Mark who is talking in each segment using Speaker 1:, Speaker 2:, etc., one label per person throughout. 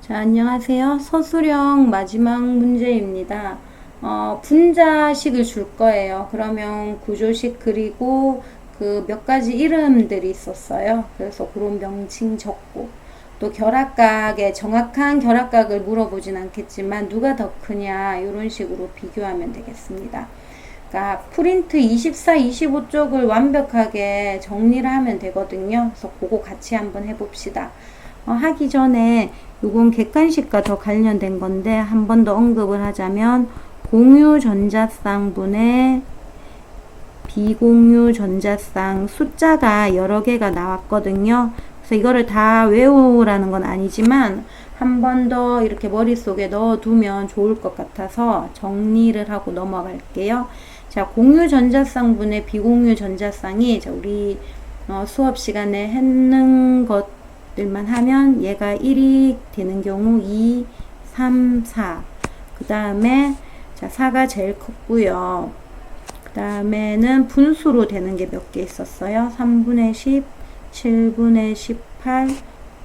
Speaker 1: 자, 안녕하세요. 서술형 마지막 문제입니다. 분자식을 줄 거예요. 그러면 구조식 그리고 그 몇 가지 이름들이 있었어요. 그래서 그런 명칭 적고, 또 결합각의 정확한 결합각을 물어보진 않겠지만 누가 더 크냐 이런 식으로 비교하면 되겠습니다. 그러니까 프린트 24, 25쪽을 완벽하게 정리를 하면 되거든요. 그래서 그거 같이 한번 해봅시다. 하기 전에 요건 객관식과 더 관련된 건데 한 번 더 언급을 하자면 공유 전자쌍분의 비공유 전자쌍 숫자가 여러 개가 나왔거든요. 그래서 이거를 다 외우라는 건 아니지만 한 번 더 이렇게 머릿속에 넣어두면 좋을 것 같아서 정리를 하고 넘어갈게요. 자, 공유 전자쌍분의 비공유 전자쌍이 우리 수업 시간에 했는 것들만 하면 얘가 1이 되는 경우 2, 3, 4. 그 다음에 자 4가 제일 컸고요. 그 다음에는 분수로 되는 게 몇 개 있었어요. 3분의 10, 7분의 18,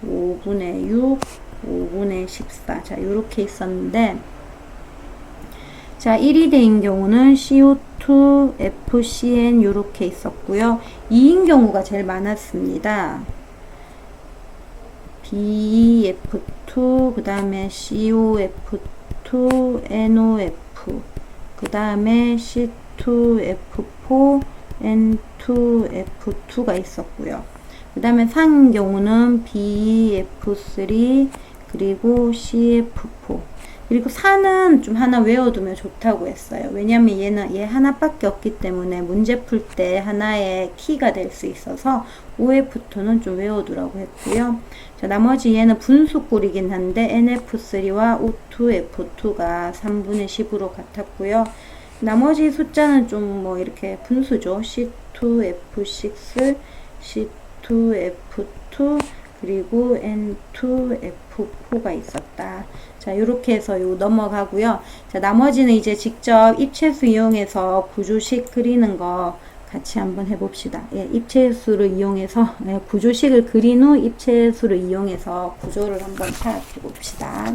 Speaker 1: 5분의 6, 5분의 14. 자, 요렇게 있었는데, 자, 1이 된 경우는 CO2, FCN 요렇게 있었고요. 2인 경우가 제일 많았습니다. BF2, 그 다음에 COF2, NOF, 그 다음에 C2F4, N2F2가 있었고요. 그 다음에 상인 경우는 BF3, 그리고 CF4. 그리고 4는 좀 하나 외워두면 좋다고 했어요. 왜냐면 얘는 얘 하나밖에 없기 때문에 문제 풀 때 하나의 키가 될 수 있어서 OF2는 좀 외워두라고 했고요. 자, 나머지 얘는 분수꼴이긴 한데 NF3와 O2F2가 3분의 10으로 같았고요. 나머지 숫자는 좀 뭐 이렇게 분수죠. C2F6, C2F2, 그리고 N2F4가 있었다. 자, 요렇게 해서 요 넘어가고요. 자, 나머지는 이제 직접 입체수 이용해서 구조식 그리는 거 같이 한번 해봅시다. 예, 입체수를 이용해서 구조식을 그린 후 입체수를 이용해서 구조를 한번 파악해 봅시다.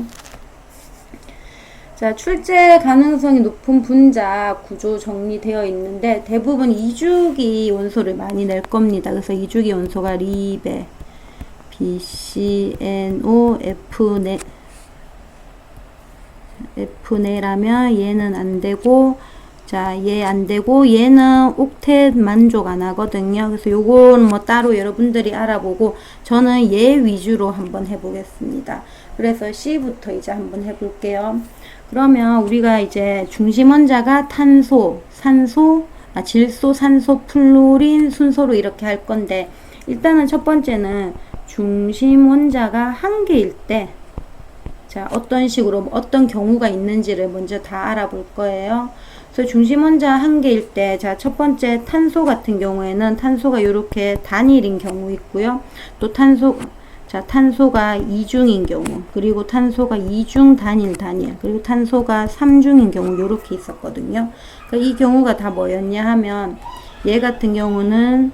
Speaker 1: 자, 출제 가능성이 높은 분자 구조 정리되어 있는데 대부분 이주기 원소를 많이 낼 겁니다. 그래서 이주기 원소가 리베, BCNO, F네라면 얘는 안 되고, 자, 얘 안 되고, 얘는 옥텟 만족 안 하거든요. 그래서 요건 뭐 따로 여러분들이 알아보고, 저는 얘 위주로 한번 해보겠습니다. 그래서 C부터 이제 한번 해볼게요. 그러면 우리가 이제 중심 원자가 탄소, 산소, 질소, 산소, 플로린 순서로 이렇게 할 건데, 일단은 첫 번째는 중심 원자가 한 개일 때, 자, 어떤 식으로 어떤 경우가 있는지를 먼저 다 알아볼 거예요. 그래서 중심 원자 한 개일 때, 자, 첫 번째 탄소 같은 경우에는 탄소가 이렇게 단일인 경우 있고요. 또 탄소가 이중인 경우, 그리고 탄소가 이중 단일, 그리고 탄소가 삼중인 경우 이렇게 있었거든요. 그러니까 이 경우가 다 뭐였냐 하면 얘 같은 경우는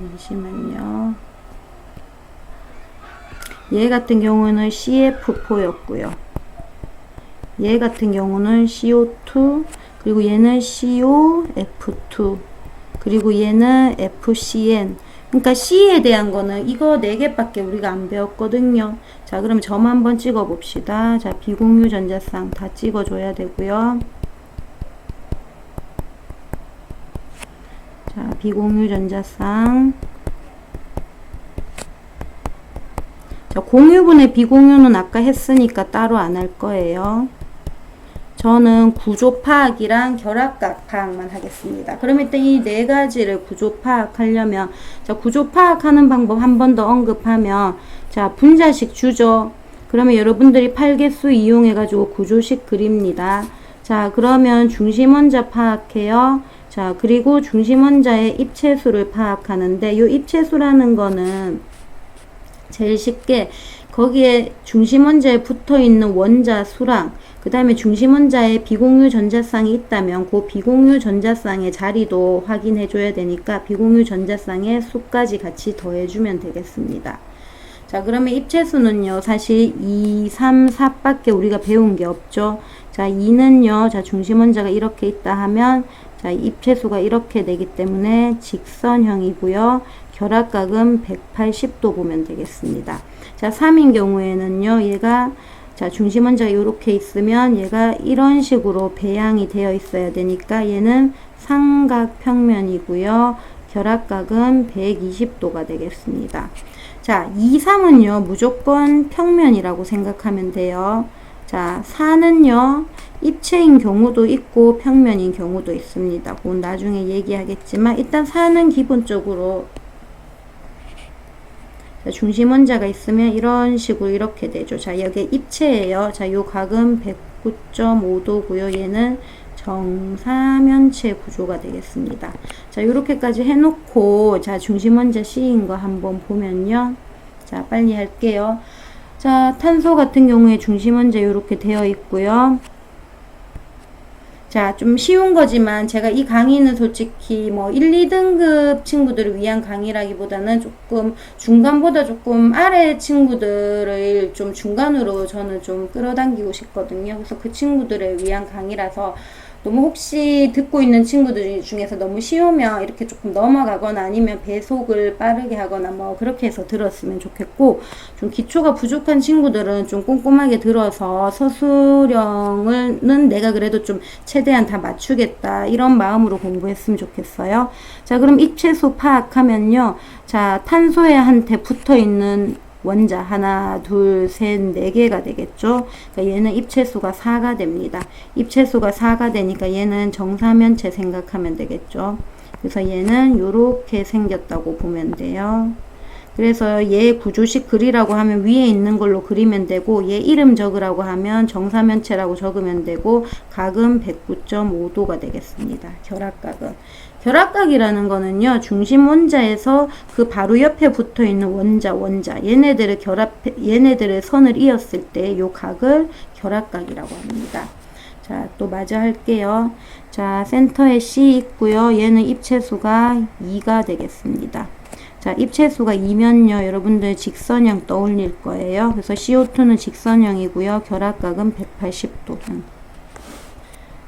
Speaker 1: 잠시만요. 얘 같은 경우는 CF4였고요. 얘 같은 경우는 CO2, 그리고 얘는 COF2, 그리고 얘는 FCN. 그러니까 C에 대한 거는 이거 4개밖에 우리가 안 배웠거든요. 자, 그럼 점 한번 찍어 봅시다. 자, 비공유 전자쌍 다 찍어줘야 되고요. 자, 비공유 전자쌍. 자, 공유분의 비공유는 아까 했으니까 따로 안 할 거예요. 저는 구조 파악이랑 결합각 파악만 하겠습니다. 그럼 일단 이 4가지를 구조 파악하려면, 자, 구조 파악하는 방법 한 번 더 언급하면, 자, 분자식 주죠. 그러면 여러분들이 8개수 이용해가지고 구조식 그립니다. 자, 그러면 중심 원자 파악해요. 자, 그리고 중심 원자의 입체수를 파악하는데, 이 입체수라는 거는 제일 쉽게 거기에 중심 원자에 붙어 있는 원자 수랑, 그 다음에 중심 원자에 비공유 전자쌍이 있다면 그 비공유 전자쌍의 자리도 확인해 줘야 되니까 비공유 전자쌍의 수까지 같이 더해 주면 되겠습니다. 자, 그러면 입체수는요, 사실 2, 3, 4밖에 우리가 배운 게 없죠. 자, 2는요, 자, 중심원자가 이렇게 있다 하면, 자, 입체수가 이렇게 되기 때문에 직선형이고요. 결합각은 180도 보면 되겠습니다. 자, 3인 경우에는요, 얘가, 자, 중심원자가 이렇게 있으면 얘가 이런 식으로 배양이 되어 있어야 되니까 얘는 삼각평면이고요. 결합각은 120도가 되겠습니다. 자, 2, 3은요, 무조건 평면이라고 생각하면 돼요. 자, 4는요, 입체인 경우도 있고 평면인 경우도 있습니다. 그건 나중에 얘기하겠지만, 일단 4는 기본적으로 자, 중심원자가 있으면 이런 식으로 이렇게 되죠. 자, 여기 입체예요. 자, 요 각은 109.5도고요. 얘는 정사면체 구조가 되겠습니다. 자, 요렇게까지 해놓고, 자, 중심원자 C인 거 한번 보면요. 자, 빨리 할게요. 자, 탄소 같은 경우에 중심원자 요렇게 되어 있고요. 자, 좀 쉬운 거지만 제가 이 강의는 솔직히 뭐 1, 2등급 친구들을 위한 강의라기보다는 조금 중간보다 조금 아래 친구들을 좀 중간으로 저는 좀 끌어당기고 싶거든요. 그래서 그 친구들을 위한 강의라서 너무 혹시 듣고 있는 친구들 중에서 너무 쉬우면 이렇게 조금 넘어가거나 아니면 배속을 빠르게 하거나 뭐 그렇게 해서 들었으면 좋겠고, 좀 기초가 부족한 친구들은 좀 꼼꼼하게 들어서 서술형은 내가 그래도 좀 최대한 다 맞추겠다 이런 마음으로 공부했으면 좋겠어요. 자, 그럼 입체수 파악하면요, 자, 탄소에 한테 붙어있는 원자 하나, 둘, 셋, 네 개가 되겠죠. 그러니까 얘는 입체수가 4가 됩니다. 입체수가 4가 되니까 얘는 정사면체 생각하면 되겠죠. 그래서 얘는 요렇게 생겼다고 보면 돼요. 그래서 얘 구조식 그리라고 하면 위에 있는 걸로 그리면 되고, 얘 이름 적으라고 하면 정사면체라고 적으면 되고, 각은 109.5도가 되겠습니다. 결합각은. 결합각이라는 거는요, 중심 원자에서 그 바로 옆에 붙어 있는 원자, 얘네들의 선을 이었을 때 요 각을 결합각이라고 합니다. 자, 또 마저 할게요. 자, 센터에 C 있고요. 얘는 입체수가 2가 되겠습니다. 자, 입체수가 2면요, 여러분들 직선형 떠올릴 거예요. 그래서 CO2는 직선형이고요. 결합각은 180도.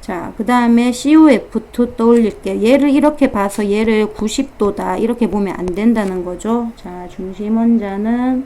Speaker 1: 자, 그 다음에 COF2 떠올릴게요. 얘를 이렇게 봐서 얘를 90도다 이렇게 보면 안 된다는 거죠. 자, 중심원자는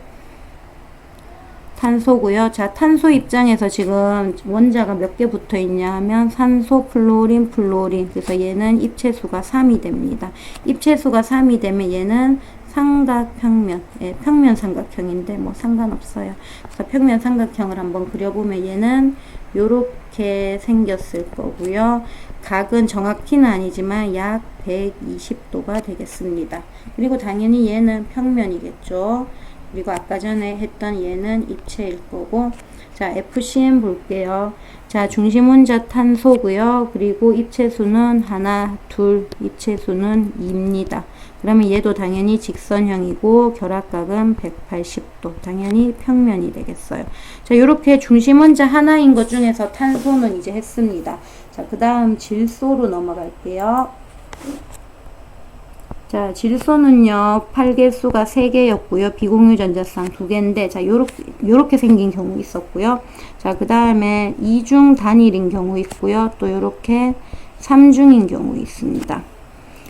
Speaker 1: 탄소고요. 자, 탄소 입장에서 지금 원자가 몇 개 붙어 있냐 하면 산소, 플로린, 플로린. 그래서 얘는 입체수가 3이 됩니다. 입체수가 3이 되면 얘는 삼각평면, 예, 평면 삼각형인데 뭐 상관없어요. 그래서 평면 삼각형을 한번 그려보면 얘는 요렇게 생겼을 거고요. 각은 정확히는 아니지만 약 120도가 되겠습니다. 그리고 당연히 얘는 평면이겠죠. 그리고 아까 전에 했던 얘는 입체일 거고. 자, FCM 볼게요. 자, 중심원자 탄소고요. 그리고 입체수는 하나, 둘, 입체수는 2입니다. 그러면 얘도 당연히 직선형이고 결합각은 180도. 당연히 평면이 되겠어요. 자, 요렇게 중심원자 하나인 것 중에서 탄소는 이제 했습니다. 자, 그 다음 질소로 넘어갈게요. 자, 질소는요, 8개수가 3개였고요. 비공유전자쌍 2개인데, 자, 요렇게 생긴 경우 있었고요. 자, 그 다음에 2중 단일인 경우 있고요. 또 요렇게 3중인 경우 있습니다.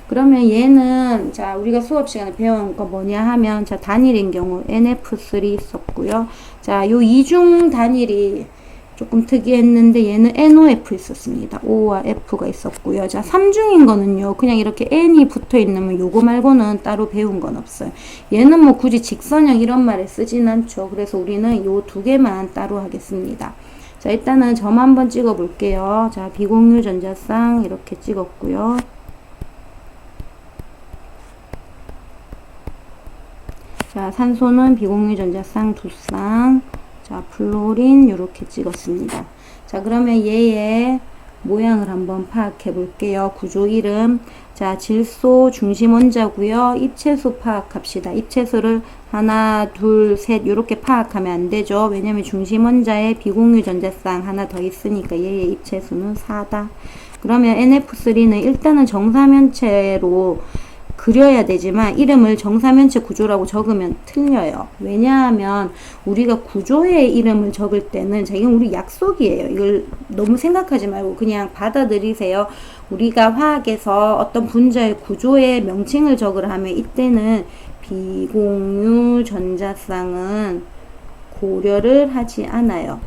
Speaker 1: 그러면 얘는, 자, 우리가 수업 시간에 배운 거 뭐냐 하면, 자, 단일인 경우 NF3 있었고요. 자, 요 2중 단일이 조금 특이했는데 얘는 NOF 있었습니다. O와 F가 있었고요. 자, 3중인 거는요, 그냥 이렇게 N이 붙어 있는 요거 말고는 따로 배운 건 없어요. 얘는 뭐 굳이 직선형 이런 말에 쓰진 않죠. 그래서 우리는 요 두 개만 따로 하겠습니다. 자, 일단은 점 한번 찍어 볼게요. 자, 비공유 전자쌍 이렇게 찍었고요. 자, 산소는 비공유 전자쌍 2쌍. 자, 플로린 요렇게 찍었습니다. 자, 그러면 얘의 모양을 한번 파악해 볼게요. 구조 이름. 자, 질소 중심 원자고요. 입체수 파악합시다. 입체수를 하나, 둘, 셋 요렇게 파악하면 안 되죠. 왜냐면 중심 원자에 비공유 전자쌍 하나 더 있으니까 얘의 입체수는 4다. 그러면 NF3는 일단은 정사면체로 그려야 되지만 이름을 정사면체 구조라고 적으면 틀려요. 왜냐하면 우리가 구조의 이름을 적을 때는 자, 이건 우리 약속이에요. 이걸 너무 생각하지 말고 그냥 받아들이세요. 우리가 화학에서 어떤 분자의 구조의 명칭을 적으라 하면 이때는 비공유 전자쌍은 고려를 하지 않아요.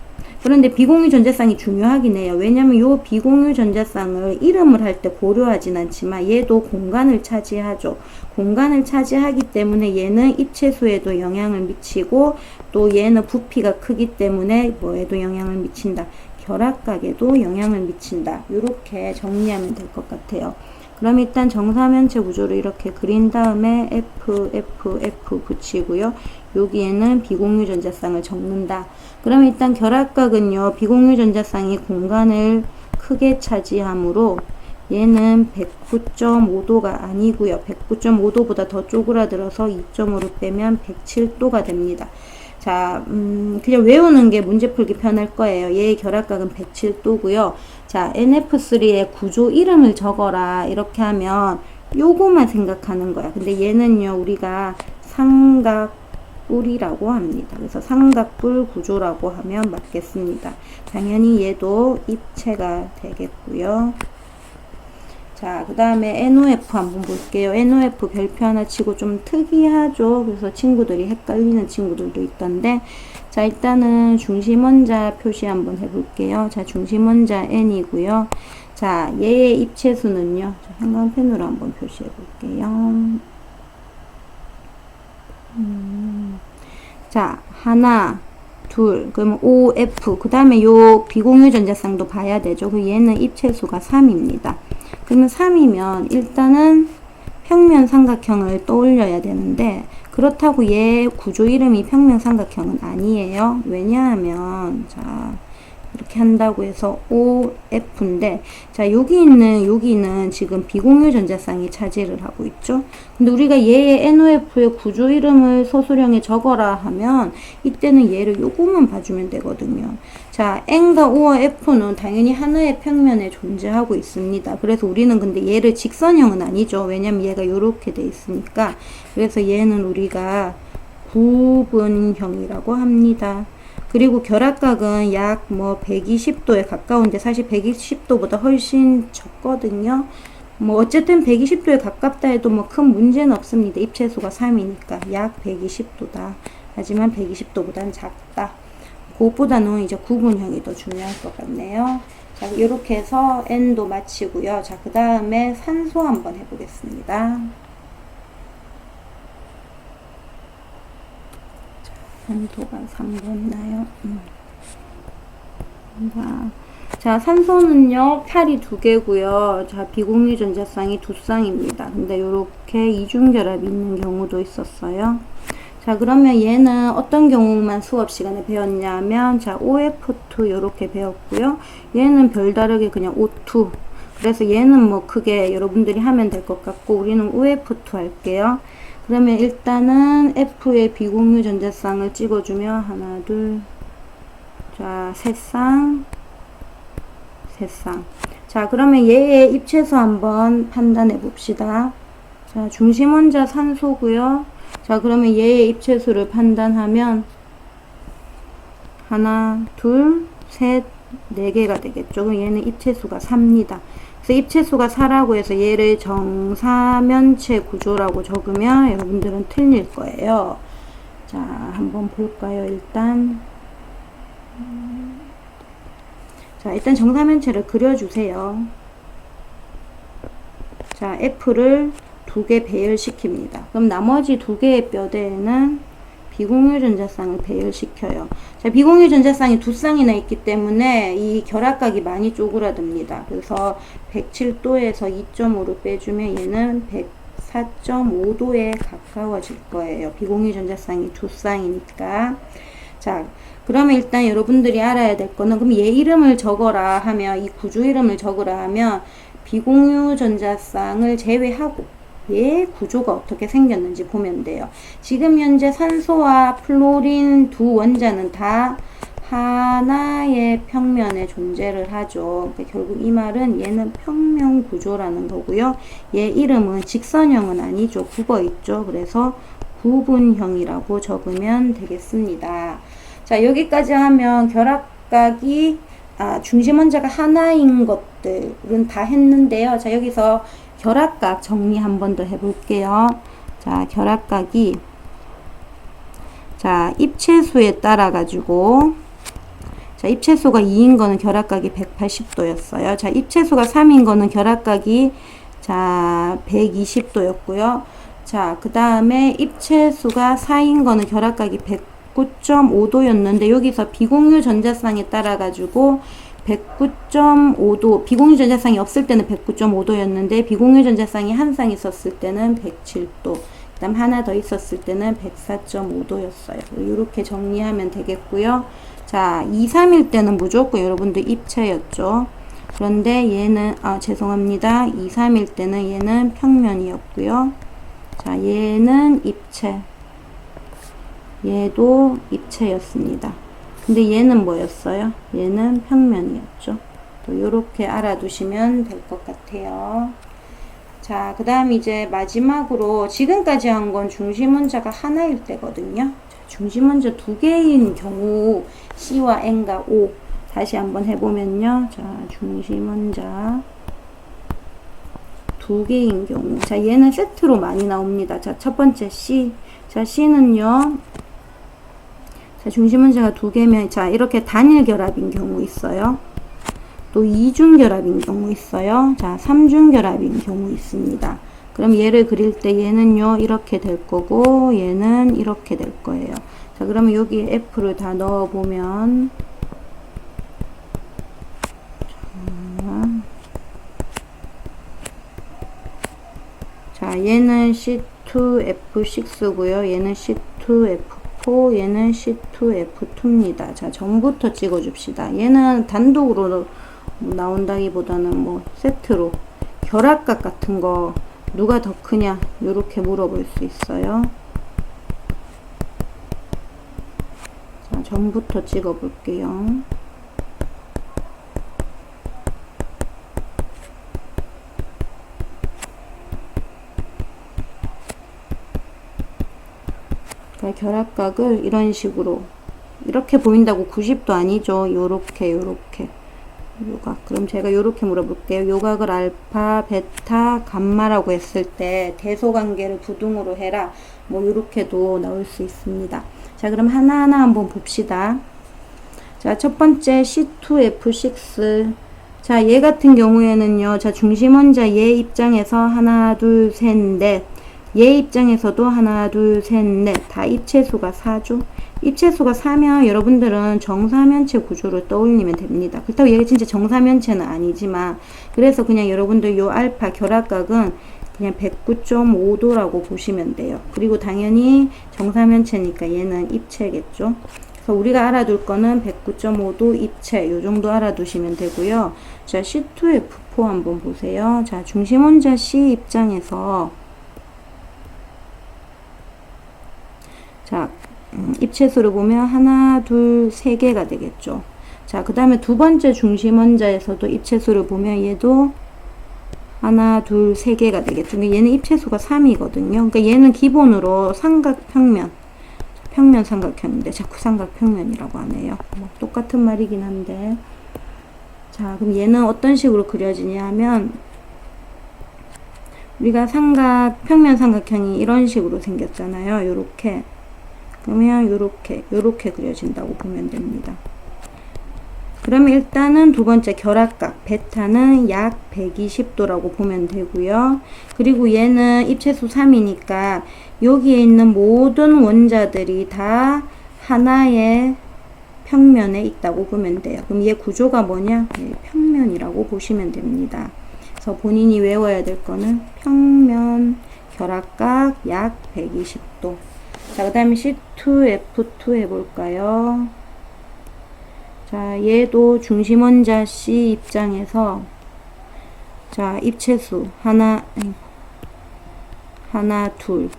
Speaker 1: 그런데 비공유 전자쌍이 중요하긴 해요. 왜냐면 요 비공유 전자쌍을 이름을 할 때 고려하진 않지만 얘도 공간을 차지하죠. 공간을 차지하기 때문에 얘는 입체수에도 영향을 미치고 또 얘는 부피가 크기 때문에 뭐에도 영향을 미친다. 결합각에도 영향을 미친다. 이렇게 정리하면 될 것 같아요. 그럼 일단 정사면체 구조를 이렇게 그린 다음에 F 붙이고요. 여기에는 비공유 전자쌍을 적는다. 그럼 일단 결합각은요. 비공유 전자쌍이 공간을 크게 차지하므로 얘는 109.5도가 아니고요. 109.5도보다 더 쪼그라들어서 2.5로 빼면 107도가 됩니다. 자, 그냥 외우는 게 문제 풀기 편할 거예요. 얘의 결합각은 107도고요. 자, NF3의 구조 이름을 적어라. 이렇게 하면 요거만 생각하는 거야. 근데 얘는요, 우리가 삼각뿔이라고 합니다. 그래서 삼각뿔 구조라고 하면 맞겠습니다. 당연히 얘도 입체가 되겠고요. 자, 그 다음에 NOF 한번 볼게요. NOF 별표 하나 치고 좀 특이하죠. 그래서 친구들이 헷갈리는 친구들도 있던데, 자, 일단은 중심원자 표시 한번 해볼게요. 자, 중심원자 N이고요. 자, 얘의 입체수는요. 자, 형광펜으로 한번 표시해 볼게요. 자, 하나, 둘, 그러면 OF, 그 다음에 요 비공유 전자쌍도 봐야 되죠. 그 얘는 입체수가 3입니다. 그러면 3이면 일단은 평면 삼각형을 떠올려야 되는데 그렇다고 얘 구조 이름이 평면 삼각형은 아니에요. 왜냐하면 자 이렇게 한다고 해서 OF인데 자 여기는 지금 비공유 전자쌍이 차지를 하고 있죠. 근데 우리가 얘의 NOF의 구조 이름을 소수령에 적어라 하면 이때는 얘를 요거만 봐주면 되거든요. 자, N과 O와 F는 당연히 하나의 평면에 존재하고 있습니다. 그래서 우리는 근데 얘를 직선형은 아니죠. 왜냐면 얘가 요렇게 돼 있으니까. 그래서 얘는 우리가 구분형이라고 합니다. 그리고 결합각은 약 뭐 120도에 가까운데 사실 120도보다 훨씬 적거든요. 뭐 어쨌든 120도에 가깝다 해도 뭐 큰 문제는 없습니다. 입체수가 3이니까 약 120도다. 하지만 120도보다는 작다. 그것보다는 이제 구분형이 더 중요할 것 같네요. 자, 이렇게 해서 N도 마치고요. 자, 그 다음에 산소 한번 해보겠습니다. 산소가 3번 나요. 자, 산소는요, 팔이 2개고요. 자, 비공유 전자쌍이 2쌍입니다. 근데 이렇게 이중결합이 있는 경우도 있었어요. 자, 그러면 얘는 어떤 경우만 수업 시간에 배웠냐면, 자, OF2 이렇게 배웠고요. 얘는 별다르게 그냥 O2. 그래서 얘는 뭐 크게 여러분들이 하면 될 것 같고, 우리는 OF2 할게요. 그러면 일단은 F의 비공유 전자쌍을 찍어주면 하나, 둘, 자, 세 쌍. 자, 그러면 얘의 입체수 한번 판단해 봅시다. 자, 중심원자 산소고요. 자, 그러면 얘의 입체수를 판단하면 하나, 둘, 셋, 4개가 되겠죠. 그럼 얘는 입체수가 4입니다. 그래서 입체수가 4라고 해서 얘를 정사면체 구조라고 적으면 여러분들은 틀릴 거예요. 자, 한번 볼까요? 일단 자, 일단 정사면체를 그려주세요. 자, F를 2개 배열시킵니다. 그럼 나머지 2개의 뼈대에는 비공유 전자쌍을 배열시켜요. 자, 비공유 전자쌍이 2쌍이나 있기 때문에 이 결합각이 많이 쪼그라듭니다. 그래서 107도에서 2.5로 빼주면 얘는 104.5도에 가까워질 거예요. 비공유 전자쌍이 2쌍이니까. 자, 그러면 일단 여러분들이 알아야 될 거는 그럼 얘 이름을 적어라 하면 이 구조 이름을 적으라 하면 비공유 전자쌍을 제외하고 얘 구조가 어떻게 생겼는지 보면 돼요. 지금 현재 산소와 플로린 두 원자는 다 하나의 평면에 존재를 하죠. 그러니까 결국 이 말은 얘는 평면 구조라는 거고요. 얘 이름은 직선형은 아니죠. 굽어 있죠. 그래서 구분형이라고 적으면 되겠습니다. 자, 여기까지 하면 결합각이 중심 원자가 하나인 것들은 다 했는데요. 자, 여기서 결합각 정리 한 번 더 해볼게요. 자, 결합각이 자, 입체수에 따라 가지고 자, 입체수가 2인 거는 결합각이 180도였어요. 자, 입체수가 3인 거는 결합각이 자, 120도였고요. 자, 그 다음에 입체수가 4인 거는 결합각이 109.5도였는데 여기서 비공유 전자쌍에 따라 가지고 109.5도, 비공유 전자쌍이 없을 때는 109.5도였는데 비공유 전자쌍이 한 쌍 있었을 때는 107도, 그 다음 하나 더 있었을 때는 104.5도였어요. 이렇게 정리하면 되겠고요. 자, 2, 3일 때는 무조건 여러분들 입체였죠. 그런데 얘는 죄송합니다. 2, 3일 때는 얘는 평면이었고요. 자, 얘는 입체, 얘도 입체였습니다. 근데 얘는 뭐였어요? 얘는 평면이었죠. 또 이렇게 알아두시면 될 것 같아요. 자, 그 다음 이제 마지막으로 지금까지 한 건 중심 원자가 하나일 때거든요. 자, 중심 원자 두 개인 경우 C와 N과 O 다시 한번 해보면요. 자, 중심 원자 두 개인 경우, 자, 얘는 세트로 많이 나옵니다. 자, 첫 번째 C. 자, C는요. 자, 중심 원자가 두 개면, 자, 이렇게 단일 결합인 경우 있어요. 또 이중 결합인 경우 있어요. 자, 삼중 결합인 경우 있습니다. 그럼 얘를 그릴 때 얘는요, 이렇게 될 거고, 얘는 이렇게 될 거예요. 자, 그러면 여기에 F를 다 넣어보면, 자, 얘는 C2F6고요. 얘는 C2F4, 얘는 C2F2입니다. 자, 전부터 찍어줍시다. 얘는 단독으로 나온다기보다는 뭐 세트로 결합각 같은 거 누가 더 크냐 요렇게 물어볼 수 있어요. 자, 전부터 찍어 볼게요. 결합각을 이런 식으로 이렇게 보인다고 90도 아니죠. 요렇게 요각. 그럼 제가 요렇게 물어볼게요. 요각을 알파, 베타, 감마라고 했을 때 대소관계를 부등으로 해라. 뭐 요렇게도 나올 수 있습니다. 자, 그럼 하나하나 한번 봅시다. 자, 첫 번째 C2F6. 자, 얘 같은 경우에는요. 자, 중심원자 얘 입장에서 하나, 둘, 셋, 넷. 얘 입장에서도 하나, 둘, 셋, 넷. 다 입체수가 4죠. 입체수가 4면 여러분들은 정사면체 구조를 떠올리면 됩니다. 그렇다고 얘가 진짜 정사면체는 아니지만, 그래서 그냥 여러분들 요 알파 결합각은 그냥 109.5도라고 보시면 돼요. 그리고 당연히 정사면체니까 얘는 입체겠죠. 그래서 우리가 알아둘 거는 109.5도 입체, 요 정도 알아두시면 되고요. 자, C2F4 한번 보세요. 자, 중심원자 C 입장에서 자, 입체수를 보면 하나, 둘, 세 개가 되겠죠. 자, 그 다음에 두 번째 중심원자에서도 입체수를 보면 얘도 하나, 둘, 세 개가 되겠죠. 근데 얘는 입체수가 3이거든요. 그러니까 얘는 기본으로 삼각평면, 평면 삼각형인데 자꾸 삼각평면이라고 하네요. 뭐 똑같은 말이긴 한데. 자, 그럼 얘는 어떤 식으로 그려지냐 하면 우리가 평면 삼각형이 이런 식으로 생겼잖아요. 요렇게. 그러면 요렇게 그려진다고 보면 됩니다. 그러면 일단은 두 번째 결합각 베타는 약 120도라고 보면 되고요. 그리고 얘는 입체수 3이니까 여기에 있는 모든 원자들이 다 하나의 평면에 있다고 보면 돼요. 그럼 얘 구조가 뭐냐? 네, 평면이라고 보시면 됩니다. 그래서 본인이 외워야 될 거는 평면 결합각 약 120도. 자, 그 다음에 C2F2 해볼까요? 자, 얘도 중심원자 C 입장에서 자, 입체수 하나, 둘.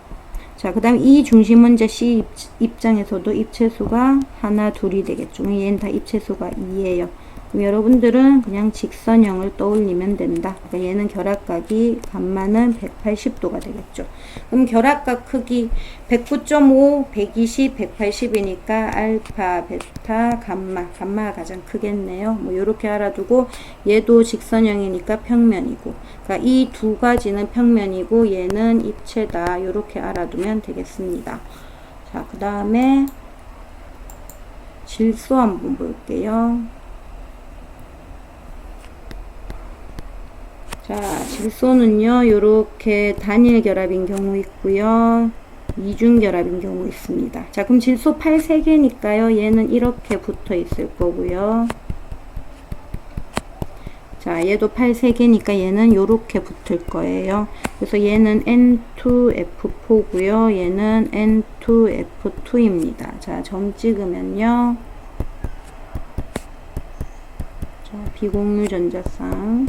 Speaker 1: 자, 그 다음에 이 중심원자 C 입장에서도 입체수가 하나, 둘이 되겠죠. 얘는 다 입체수가 2예요. 그럼 여러분들은 그냥 직선형을 떠올리면 된다. 그러니까 얘는 결합각이 감마는 180도가 되겠죠. 그럼 결합각 크기 109.5, 120, 180이니까 알파, 베타, 감마가 가장 크겠네요. 뭐 요렇게 알아두고 얘도 직선형이니까 평면이고, 그러니까 이 두 가지는 평면이고 얘는 입체다. 요렇게 알아두면 되겠습니다. 자, 그 다음에 질소 한번 볼게요. 자, 질소는요, 요렇게 단일 결합인 경우 있고요, 이중 결합인 경우 있습니다. 자, 그럼 질소 8 3개니까요, 얘는 이렇게 붙어 있을 거고요. 자, 얘도 8 3개니까 얘는 요렇게 붙을 거예요. 그래서 얘는 N2F4고요, 얘는 N2F2입니다. 자, 점 찍으면요. 자, 비공유 전자쌍.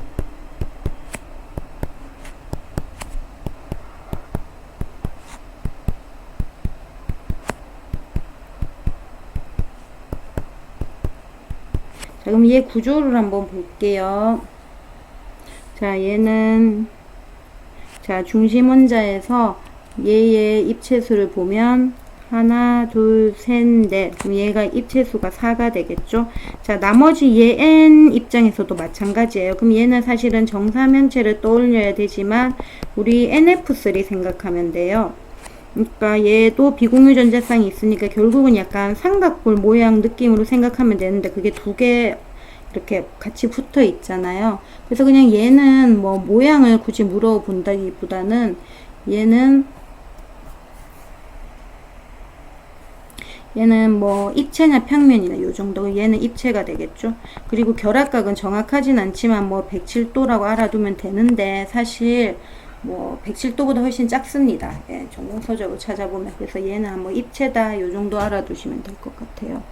Speaker 1: 자, 그럼 얘 구조를 한번 볼게요. 자, 얘는, 자, 중심 원자에서 얘의 입체수를 보면, 하나, 둘, 셋, 넷. 그럼 얘가 입체수가 4가 되겠죠? 자, 나머지 얘 N 입장에서도 마찬가지예요. 그럼 얘는 사실은 정사면체를 떠올려야 되지만, 우리 NF3 생각하면 돼요. 그러니까 얘도 비공유 전자쌍이 있으니까 결국은 약간 삼각볼 모양 느낌으로 생각하면 되는데 그게 두 개 이렇게 같이 붙어 있잖아요. 그래서 그냥 얘는 뭐 모양을 굳이 물어본다기보다는 얘는 뭐 입체냐 평면이나 요 정도, 얘는 입체가 되겠죠. 그리고 결합각은 정확하진 않지만 뭐 107도라고 알아두면 되는데 사실 뭐 107도보다 훨씬 작습니다. 예, 전공서적으로 찾아보면. 그래서 얘는 뭐 입체다 요 정도 알아두시면 될 것 같아요.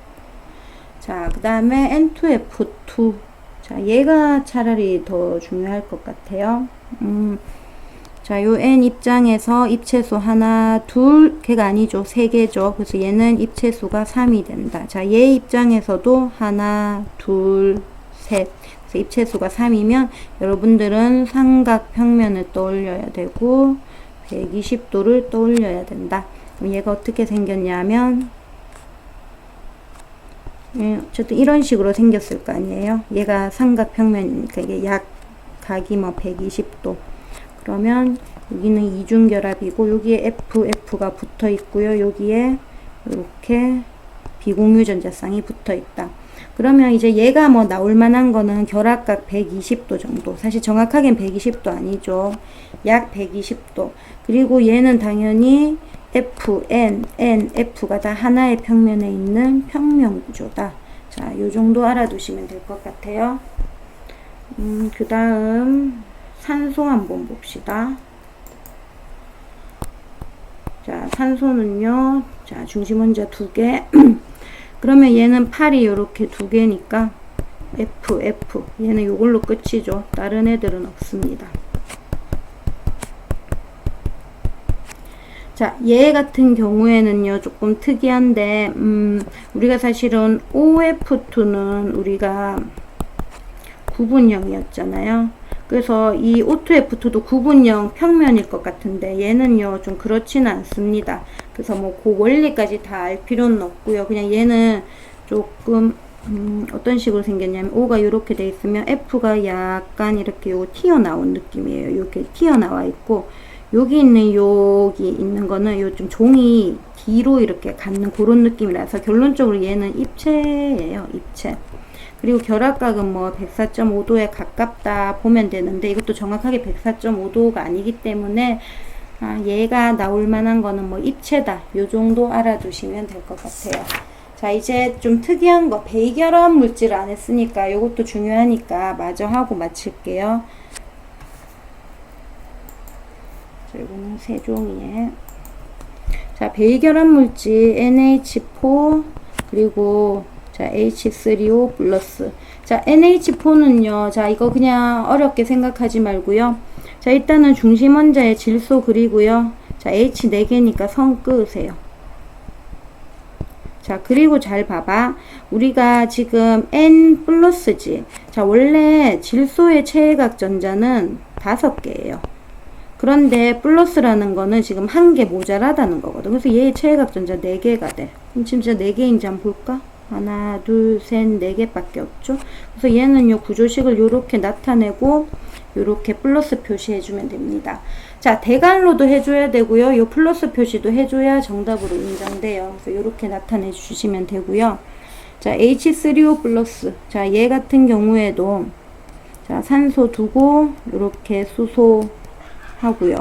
Speaker 1: 자, 그 다음에 N2F2. 자, 얘가 차라리 더 중요할 것 같아요. 자, 요 N 입장에서 입체수 하나, 둘, 걔가 아니죠. 3개죠. 그래서 얘는 입체수가 3이 된다. 자, 얘 입장에서도 하나, 둘, 셋. 입체수가 3이면 여러분들은 삼각평면을 떠올려야 되고 120도를 떠올려야 된다. 그럼 얘가 어떻게 생겼냐면 어쨌든 이런 식으로 생겼을 거 아니에요. 얘가 삼각평면이니까 이게 약 각이 뭐 120도. 그러면 여기는 이중결합이고 여기에 F가 붙어 있고요. 여기에 이렇게 비공유 전자쌍이 붙어 있다. 그러면 이제 얘가 뭐 나올 만한 거는 결합각 120도 정도. 사실 정확하게는 120도 아니죠. 약 120도. 그리고 얘는 당연히 F, N, F가 다 하나의 평면에 있는 평면 구조다. 자, 요 정도 알아두시면 될 것 같아요. 그 다음 산소 한번 봅시다. 자, 산소는요. 자, 중심원자 2개. 그러면 얘는 8이 이렇게 2개니까 F. 얘는 요걸로 끝이죠. 다른 애들은 없습니다. 자, 얘 같은 경우에는요, 조금 특이한데, 우리가 사실은 OF2는 우리가 구분형이었잖아요. 그래서 이 O2F2도 구분형 평면일 것 같은데 얘는요 좀 그렇지는 않습니다. 그래서 뭐 그 원리까지 다 알 필요는 없고요. 그냥 얘는 조금 어떤 식으로 생겼냐면 O가 이렇게 돼 있으면 F가 약간 이렇게 요 튀어나온 느낌이에요. 이렇게 튀어나와 있고 여기 있는 거는 요 좀 종이 뒤로 이렇게 갖는 그런 느낌이라서 결론적으로 얘는 입체예요. 입체. 그리고 결합각은 뭐 104.5도에 가깝다 보면 되는데 이것도 정확하게 104.5도가 아니기 때문에 얘가 나올 만한 거는 뭐 입체다. 요 정도 알아두시면 될 것 같아요. 자, 이제 좀 특이한 거 베이결합 물질을 안 했으니까 요것도 중요하니까 마저 하고 마칠게요. 자, 이거는 세 종이에. 자, 베이결합 물질 NH4 그리고 자, H3O 플러스. 자, NH4는요. 자, 이거 그냥 어렵게 생각하지 말고요. 자, 일단은 중심 원자의 질소 그리고요. 자, H 4개니까 선 끄으세요. 자, 그리고 잘 봐봐. 우리가 지금 N 플러스지. 자, 원래 질소의 최외각 전자는 5개예요. 그런데 플러스라는 거는 지금 1개 모자라다는 거거든. 그래서 얘의 최외각 전자 4개가 돼. 그럼 지금 진짜 4개인지 한번 볼까? 하나, 둘, 셋, 4개밖에 없죠. 그래서 얘는 요 구조식을 요렇게 나타내고 요렇게 플러스 표시해주면 됩니다. 자, 대괄호도 해줘야 되고요. 요 플러스 표시도 해줘야 정답으로 인정돼요. 그래서 요렇게 나타내 주시면 되고요. 자, H3O 플러스. 자, 얘 같은 경우에도 자, 산소 두고 요렇게 수소 하고요.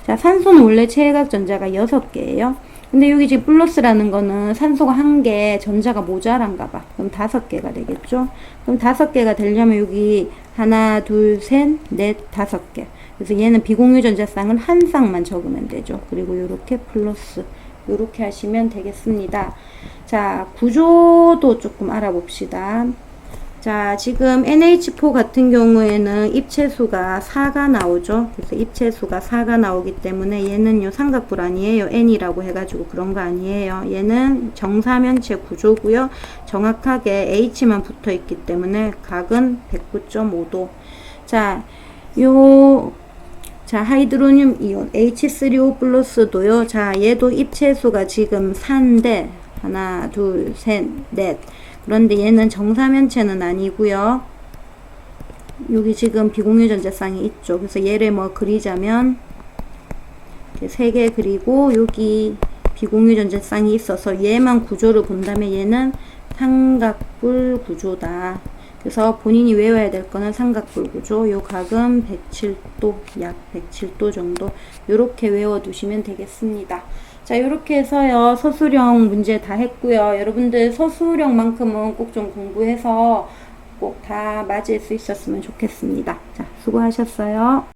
Speaker 1: 자, 산소는 원래 최외각 전자가 6개예요. 근데 여기 지금 플러스라는 거는 산소가 1개, 전자가 모자란가 봐. 그럼 5개가 되겠죠? 그럼 5개가 되려면 여기 하나, 둘, 셋, 넷, 5개. 그래서 얘는 비공유 전자쌍을 한 쌍만 적으면 되죠. 그리고 요렇게 플러스. 요렇게 하시면 되겠습니다. 자, 구조도 조금 알아봅시다. 자, 지금 NH4 같은 경우에는 입체수가 4가 나오죠. 그래서 입체수가 4가 나오기 때문에 얘는 요 삼각뿔 아니에요. N이라고 해가지고 그런 거 아니에요. 얘는 정사면체 구조고요. 정확하게 H만 붙어 있기 때문에 각은 109.5도. 자, 자, 하이드로늄 이온 H3O 플러스도요. 자, 얘도 입체수가 지금 4인데 하나, 둘, 셋, 넷. 그런데 얘는 정사면체는 아니고요. 여기 지금 비공유 전자쌍이 있죠. 그래서 얘를 뭐 그리자면 이렇게 3개 그리고 여기 비공유 전자쌍이 있어서 얘만 구조를 본다면 얘는 삼각뿔 구조다. 그래서 본인이 외워야 될 거는 삼각뿔 구조. 요 각은 107도, 약 107도 정도. 요렇게 외워두시면 되겠습니다. 자, 요렇게 해서요, 서술형 문제 다 했고요. 여러분들 서술형만큼은 꼭 좀 공부해서 꼭 다 맞을 수 있었으면 좋겠습니다. 자, 수고하셨어요.